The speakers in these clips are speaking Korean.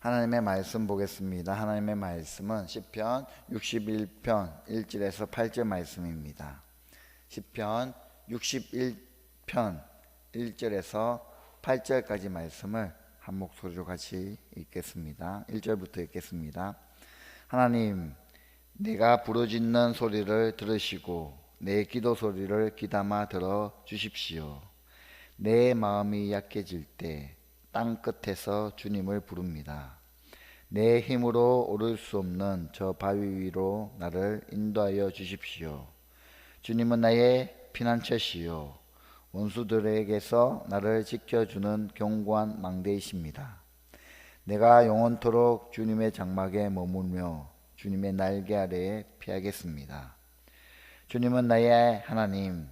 하나님의 말씀 보겠습니다. 하나님의 말씀은 시편 61편 1절에서 8절 말씀입니다. 시편 61편 1절에서 8절까지 말씀을 한 목소리로 같이 읽겠습니다. 1절부터 읽겠습니다. 하나님, 내가 부르짖는 소리를 들으시고 내 기도 소리를 귀담아 들어 주십시오. 내 마음이 약해질 때 땅 끝에서 주님을 부릅니다. 내 힘으로 오를 수 없는 저 바위 위로 나를 인도하여 주십시오. 주님은 나의 피난처시요 원수들에게서 나를 지켜주는 견고한 망대이십니다. 내가 영원토록 주님의 장막에 머물며 주님의 날개 아래에 피하겠습니다. 주님은 나의 하나님,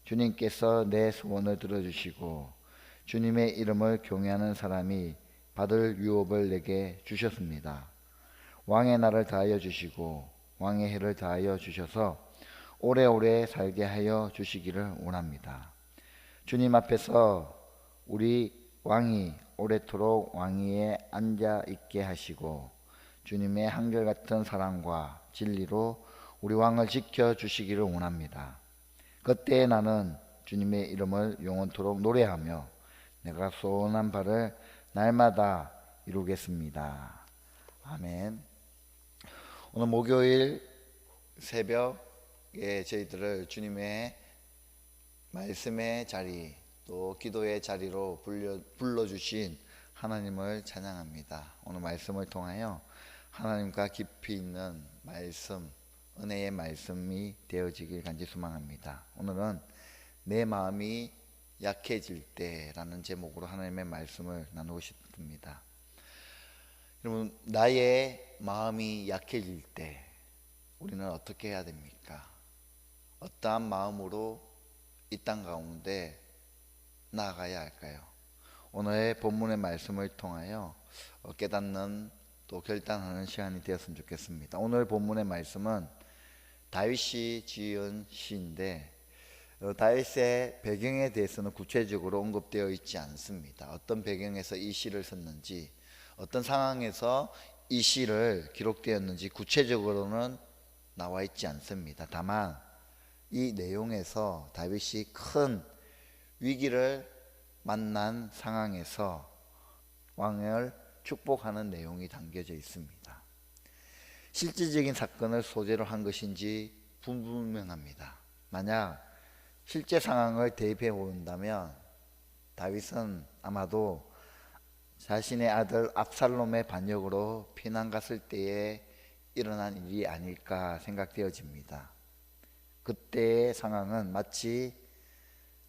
주님께서 내 소원을 들어주시고 주님의 이름을 경외하는 사람이 받을 유업을 내게 주셨습니다. 왕의 날을 다하여 주시고 왕의 해를 다하여 주셔서 오래오래 살게 하여 주시기를 원합니다. 주님 앞에서 우리 왕이 오래도록 왕위에 앉아 있게 하시고 주님의 한결같은 사랑과 진리로 우리 왕을 지켜 주시기를 원합니다. 그때 나는 주님의 이름을 영원토록 노래하며 내가 소원한 바를 날마다 이루겠습니다. 아멘. 오늘 목요일 새벽에 저희들을 주님의 말씀의 자리 또 기도의 자리로 불러주신 하나님을 찬양합니다. 오늘 말씀을 통하여 하나님과 깊이 있는 말씀, 은혜의 말씀이 되어지길 간절히 소망합니다. 오늘은 내 마음이 약해질 때라는 제목으로 하나님의 말씀을 나누고 싶습니다. 여러분, 나의 마음이 약해질 때 우리는 어떻게 해야 됩니까? 어떠한 마음으로 이 땅 가운데 나아가야 할까요? 오늘의 본문의 말씀을 통하여 깨닫는 또 결단하는 시간이 되었으면 좋겠습니다. 오늘 본문의 말씀은 다윗이 지은 시인데 다윗의 배경에 대해서는 구체적으로 언급되어 있지 않습니다. 어떤 배경에서 이 시를 썼는지, 어떤 상황에서 이 시를 기록되었는지 구체적으로는 나와 있지 않습니다. 다만 이 내용에서 다윗이 큰 위기를 만난 상황에서 왕을 축복하는 내용이 담겨져 있습니다. 실질적인 사건을 소재로 한 것인지 불분명합니다. 만약 실제 상황을 대입해 본다면 다윗은 아마도 자신의 아들 압살롬의 반역으로 피난 갔을 때에 일어난 일이 아닐까 생각되어집니다. 그때의 상황은 마치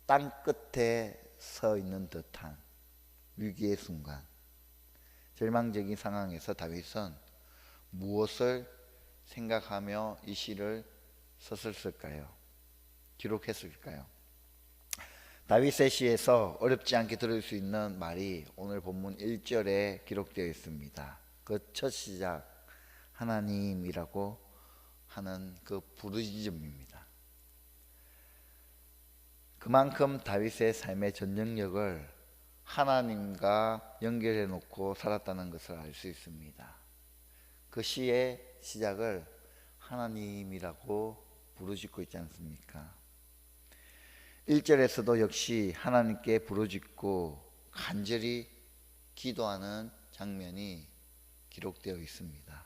땅 끝에 서 있는 듯한 위기의 순간, 절망적인 상황에서 다윗은 무엇을 생각하며 이 시를 썼을까요? 기록했을까요? 다윗의 시에서 어렵지 않게 들을 수 있는 말이 오늘 본문 1절에 기록되어 있습니다. 그 첫 시작 하나님이라고 하는 그 부르짖음입니다. 그만큼 다윗의 삶의 전쟁력을 하나님과 연결해 놓고 살았다는 것을 알 수 있습니다. 그 시의 시작을 하나님이라고 부르짖고 있지 않습니까? 1절에서도 역시 하나님께 부르짖고 간절히 기도하는 장면이 기록되어 있습니다.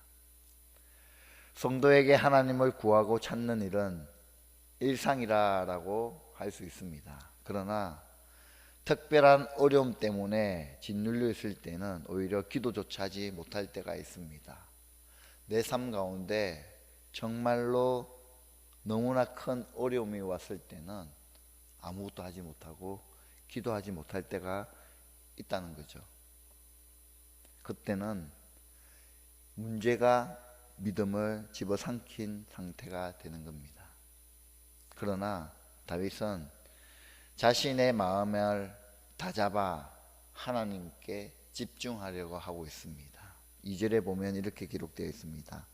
성도에게 하나님을 구하고 찾는 일은 일상이라고 할 수 있습니다. 그러나 특별한 어려움 때문에 짓눌려 있을 때는 오히려 기도조차 하지 못할 때가 있습니다. 내 삶 가운데 정말로 너무나 큰 어려움이 왔을 때는 아무것도 하지 못하고 기도하지 못할 때가 있다는 거죠. 그때는 문제가 믿음을 집어삼킨 상태가 되는 겁니다. 그러나 다윗은 자신의 마음을 다잡아 하나님께 집중하려고 하고 있습니다. 2절에 보면 이렇게 기록되어 있습니다.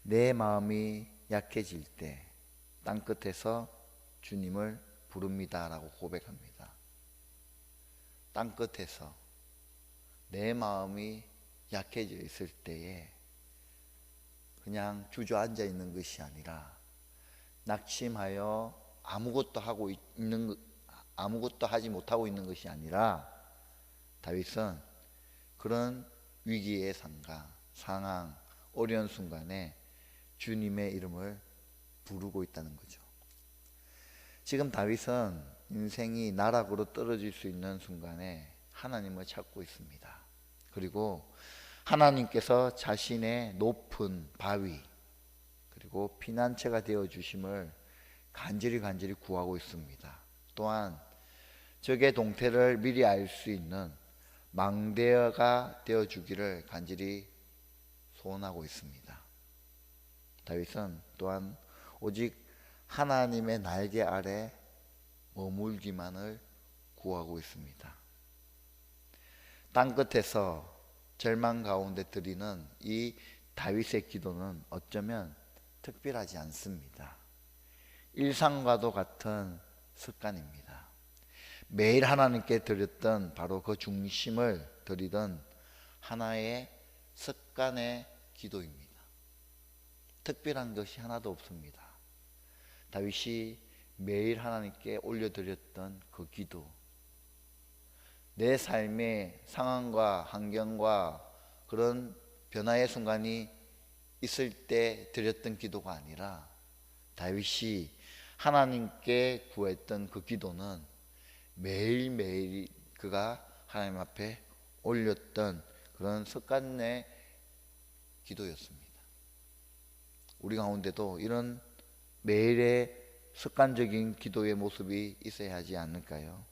내 마음이 약해질 때 땅끝에서 주님을 부릅니다 라고 고백합니다. 땅끝에서 내 마음이 약해져 있을 때에 그냥 주저앉아 있는 것이 아니라 낙심하여 아무것도 하지 못하고 있는 것이 아니라 다윗은 그런 위기의 상황, 어려운 순간에 주님의 이름을 부르고 있다는 거죠. 지금 다윗은 인생이 나락으로 떨어질 수 있는 순간에 하나님을 찾고 있습니다. 그리고 하나님께서 자신의 높은 바위 그리고 피난처가 되어 주심을 간절히 구하고 있습니다. 또한 적의 동태를 미리 알 수 있는 망대가 되어 주기를 간절히 소원하고 있습니다. 다윗은 또한 오직 하나님의 날개 아래 머물기만을 구하고 있습니다. 땅끝에서 절망 가운데 드리는 이 다윗의 기도는 어쩌면 특별하지 않습니다. 일상과도 같은 습관입니다. 매일 하나님께 드렸던 바로 그 중심을 드리던 하나의 습관의 기도입니다. 특별한 것이 하나도 없습니다. 다윗이 매일 하나님께 올려드렸던 그 기도, 내 삶의 상황과 환경과 그런 변화의 순간이 있을 때 드렸던 기도가 아니라 다윗이 하나님께 구했던 그 기도는 매일매일 그가 하나님 앞에 올렸던 그런 습관의 기도였습니다. 우리 가운데도 이런 매일의 습관적인 기도의 모습이 있어야 하지 않을까요?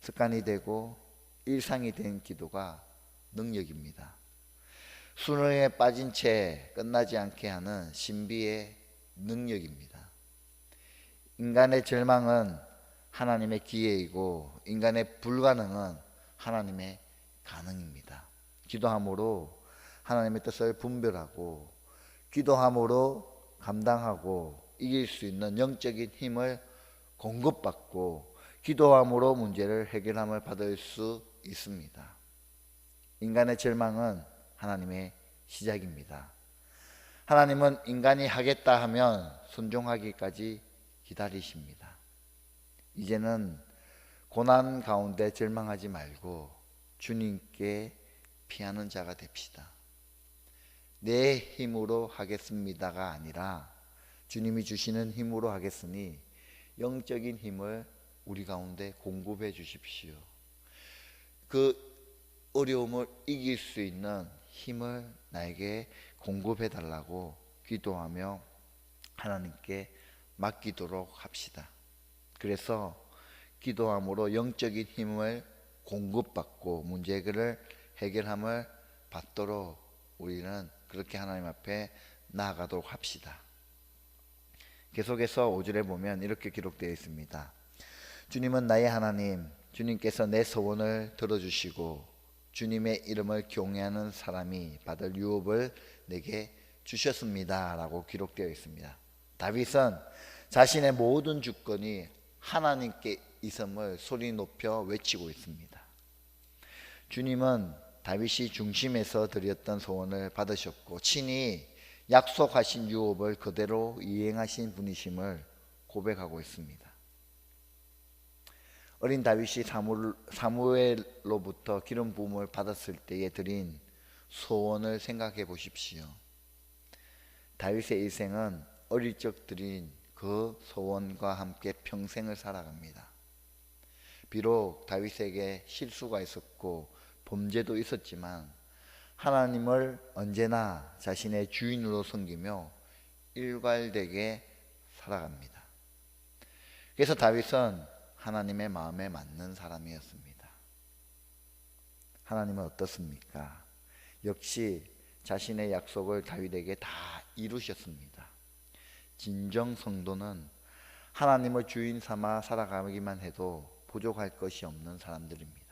습관이 되고 일상이 된 기도가 능력입니다. 수렁에 빠진 채 끝나지 않게 하는 신비의 능력입니다. 인간의 절망은 하나님의 기회이고 인간의 불가능은 하나님의 가능입니다. 기도함으로 하나님의 뜻을 분별하고 기도함으로 감당하고 이길 수 있는 영적인 힘을 공급받고 기도함으로 문제를 해결함을 받을 수 있습니다. 인간의 절망은 하나님의 시작입니다. 하나님은 인간이 하겠다 하면 순종하기까지 기다리십니다. 이제는 고난 가운데 절망하지 말고 주님께 피하는 자가 됩시다. 내 힘으로 하겠습니다가 아니라 주님이 주시는 힘으로 하겠으니 영적인 힘을 우리 가운데 공급해 주십시오. 그 어려움을 이길 수 있는 힘을 나에게 공급해 달라고 기도하며 하나님께 맡기도록 합시다. 그래서 기도함으로 영적인 힘을 공급받고 문제를 해결함을 받도록 우리는 그렇게 하나님 앞에 나아가도록 합시다. 계속해서 5절에 보면 이렇게 기록되어 있습니다. 주님은 나의 하나님, 주님께서 내 소원을 들어주시고 주님의 이름을 경외하는 사람이 받을 유업을 내게 주셨습니다 라고 기록되어 있습니다. 다윗은 자신의 모든 주권이 하나님께 있음을 소리 높여 외치고 있습니다. 주님은 다윗이 중심에서 드렸던 소원을 받으셨고 친히 약속하신 유업을 그대로 이행하신 분이심을 고백하고 있습니다. 어린 다윗이 사무엘로부터 기름 부음을 받았을 때에 드린 소원을 생각해 보십시오. 다윗의 일생은 어릴 적 드린 그 소원과 함께 평생을 살아갑니다. 비록 다윗에게 실수가 있었고 범죄도 있었지만 하나님을 언제나 자신의 주인으로 섬기며 일관되게 살아갑니다. 그래서 다윗은 하나님의 마음에 맞는 사람이었습니다. 하나님은 어떻습니까? 역시 자신의 약속을 다윗에게 다 이루셨습니다. 진정 성도는 하나님을 주인 삼아 살아가기만 해도 부족할 것이 없는 사람들입니다.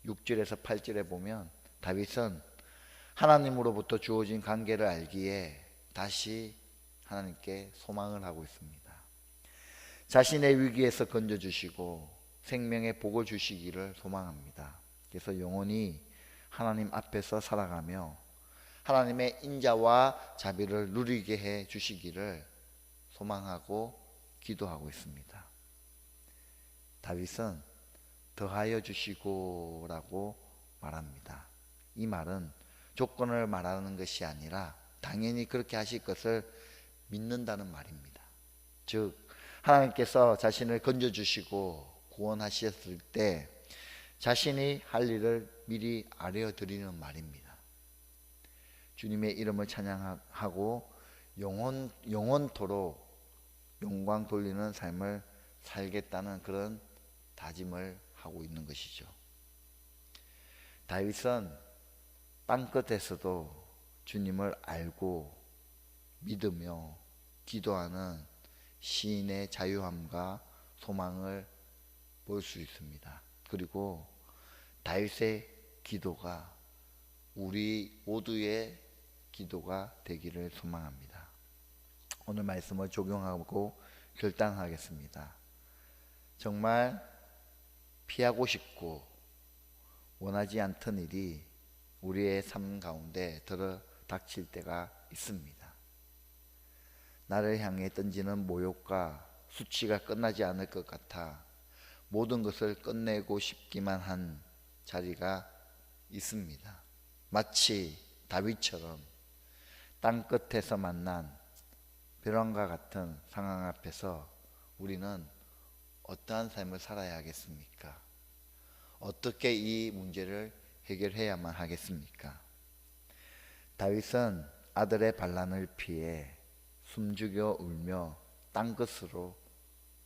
6절에서 8절에 보면 다윗은 하나님으로부터 주어진 관계를 알기에 다시 하나님께 소망을 하고 있습니다. 자신의 위기에서 건져주시고 생명의 복을 주시기를 소망합니다. 그래서 영원히 하나님 앞에서 살아가며 하나님의 인자와 자비를 누리게 해 주시기를 소망하고 기도하고 있습니다. 다윗은 더하여 주시고라고 말합니다. 이 말은 조건을 말하는 것이 아니라 당연히 그렇게 하실 것을 믿는다는 말입니다. 즉 하나님께서 자신을 건져주시고 구원하셨을 때 자신이 할 일을 미리 알려드리는 말입니다. 주님의 이름을 찬양하고 영원토록 영광 돌리는 삶을 살겠다는 그런 다짐을 하고 있는 것이죠. 다윗은 땅끝에서도 주님을 알고 믿으며 기도하는 시인의 자유함과 소망을 볼 수 있습니다. 그리고 다윗의 기도가 우리 모두의 기도가 되기를 소망합니다. 오늘 말씀을 적용하고 결단하겠습니다. 정말 피하고 싶고 원하지 않던 일이 우리의 삶 가운데 들어 닥칠 때가 있습니다. 나를 향해 던지는 모욕과 수치가 끝나지 않을 것 같아 모든 것을 끝내고 싶기만 한 자리가 있습니다. 마치 다윗처럼 땅끝에서 만난 벼랑과 같은 상황 앞에서 우리는 어떠한 삶을 살아야 하겠습니까? 어떻게 이 문제를 해결해야만 하겠습니까? 다윗은 아들의 반란을 피해 숨죽여 울며 땅끝으로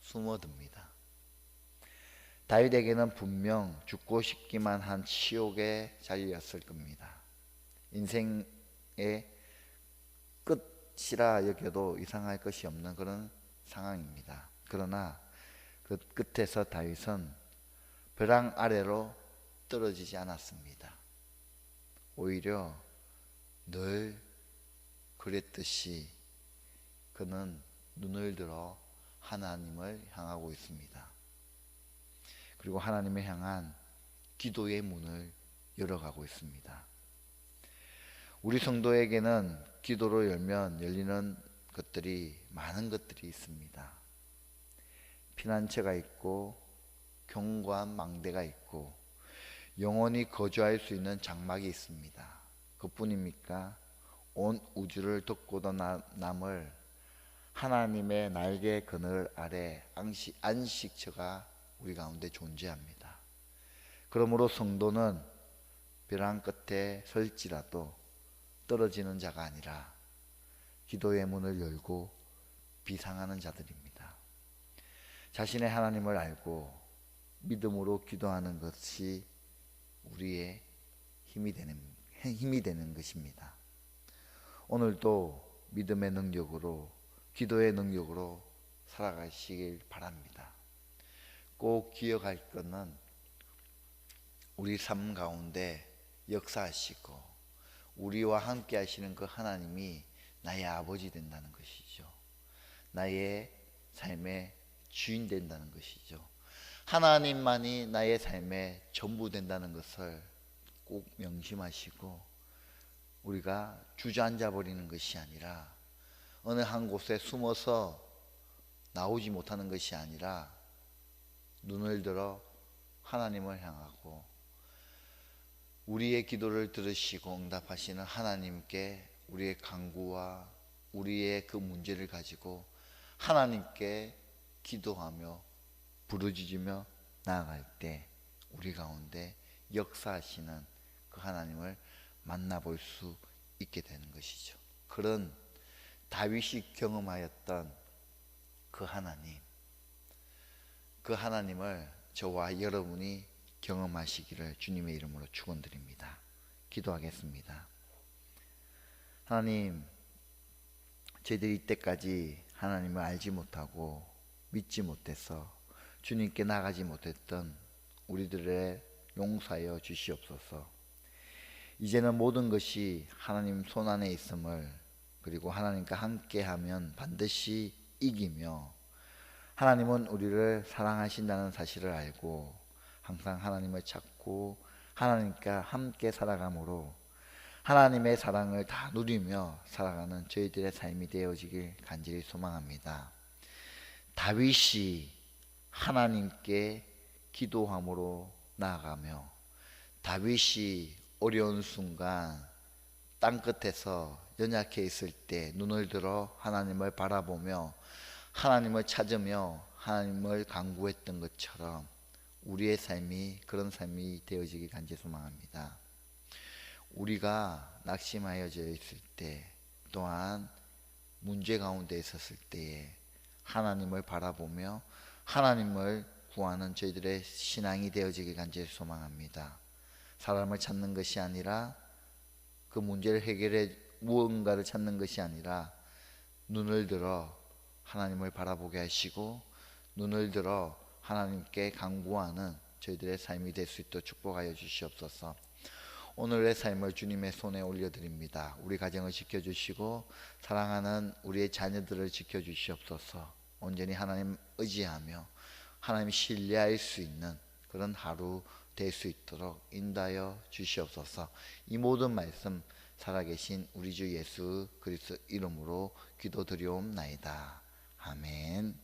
숨어듭니다. 다윗에게는 분명 죽고 싶기만 한 치욕의 자리였을 겁니다. 인생의 끝이라 여겨도 이상할 것이 없는 그런 상황입니다. 그러나 그 끝에서 다윗은 벼랑 아래로 떨어지지 않았습니다. 오히려 늘 그랬듯이 그는 눈을 들어 하나님을 향하고 있습니다. 그리고 하나님을 향한 기도의 문을 열어가고 있습니다. 우리 성도에게는 기도로 열면 열리는 것들이 많은 것들이 있습니다. 피난처가 있고 견고한 망대가 있고 영원히 거주할 수 있는 장막이 있습니다. 그뿐입니까? 온 우주를 덮고도 남을 하나님의 날개 그늘 아래 안식처가 우리 가운데 존재합니다. 그러므로 성도는 벼랑 끝에 설지라도 떨어지는 자가 아니라 기도의 문을 열고 비상하는 자들입니다. 자신의 하나님을 알고 믿음으로 기도하는 것이 우리의 힘이 되는 것입니다. 오늘도 믿음의 능력으로 기도의 능력으로 살아가시길 바랍니다. 꼭 기억할 것은 우리 삶 가운데 역사하시고 우리와 함께 하시는 그 하나님이 나의 아버지 된다는 것이죠. 나의 삶의 주인 된다는 것이죠. 하나님만이 나의 삶의 전부 된다는 것을 꼭 명심하시고 우리가 주저앉아 버리는 것이 아니라 어느 한 곳에 숨어서 나오지 못하는 것이 아니라 눈을 들어 하나님을 향하고 우리의 기도를 들으시고 응답하시는 하나님께 우리의 간구와 우리의 그 문제를 가지고 하나님께 기도하며 부르짖으며 나아갈 때 우리 가운데 역사하시는 그 하나님을 만나볼 수 있게 되는 것이죠. 그런 다윗이 경험하였던 그 하나님을 저와 여러분이 경험하시기를 주님의 이름으로 축원드립니다. 기도하겠습니다. 하나님, 저희들이 이때까지 하나님을 알지 못하고 믿지 못해서 주님께 나가지 못했던 우리들의 용서하여 주시옵소서. 이제는 모든 것이 하나님 손안에 있음을, 그리고 하나님과 함께하면 반드시 이기며 하나님은 우리를 사랑하신다는 사실을 알고 항상 하나님을 찾고 하나님과 함께 살아감으로 하나님의 사랑을 다 누리며 살아가는 저희들의 삶이 되어지길 간절히 소망합니다. 다윗이 하나님께 기도함으로 나아가며 다윗이 어려운 순간 땅끝에서 연약해 있을 때 눈을 들어 하나님을 바라보며 하나님을 찾으며 하나님을 간구했던 것처럼 우리의 삶이 그런 삶이 되어지길 간절히 소망합니다. 우리가 낙심하여져 있을 때 또한 문제 가운데 있었을 때에 하나님을 바라보며 하나님을 구하는 저희들의 신앙이 되어지길 간절히 소망합니다. 사람을 찾는 것이 아니라 그 문제를 해결해 무언가를 찾는 것이 아니라 눈을 들어 하나님을 바라보게 하시고 눈을 들어 하나님께 간구하는 저희들의 삶이 될 수 있도록 축복하여 주시옵소서. 오늘의 삶을 주님의 손에 올려드립니다. 우리 가정을 지켜주시고 사랑하는 우리의 자녀들을 지켜주시옵소서. 온전히 하나님 의지하며 하나님 신뢰할 수 있는 그런 하루 될 수 있도록 인도하여 주시옵소서. 이 모든 말씀 살아계신 우리 주 예수 그리스도 이름으로 기도드리옵나이다. 아멘.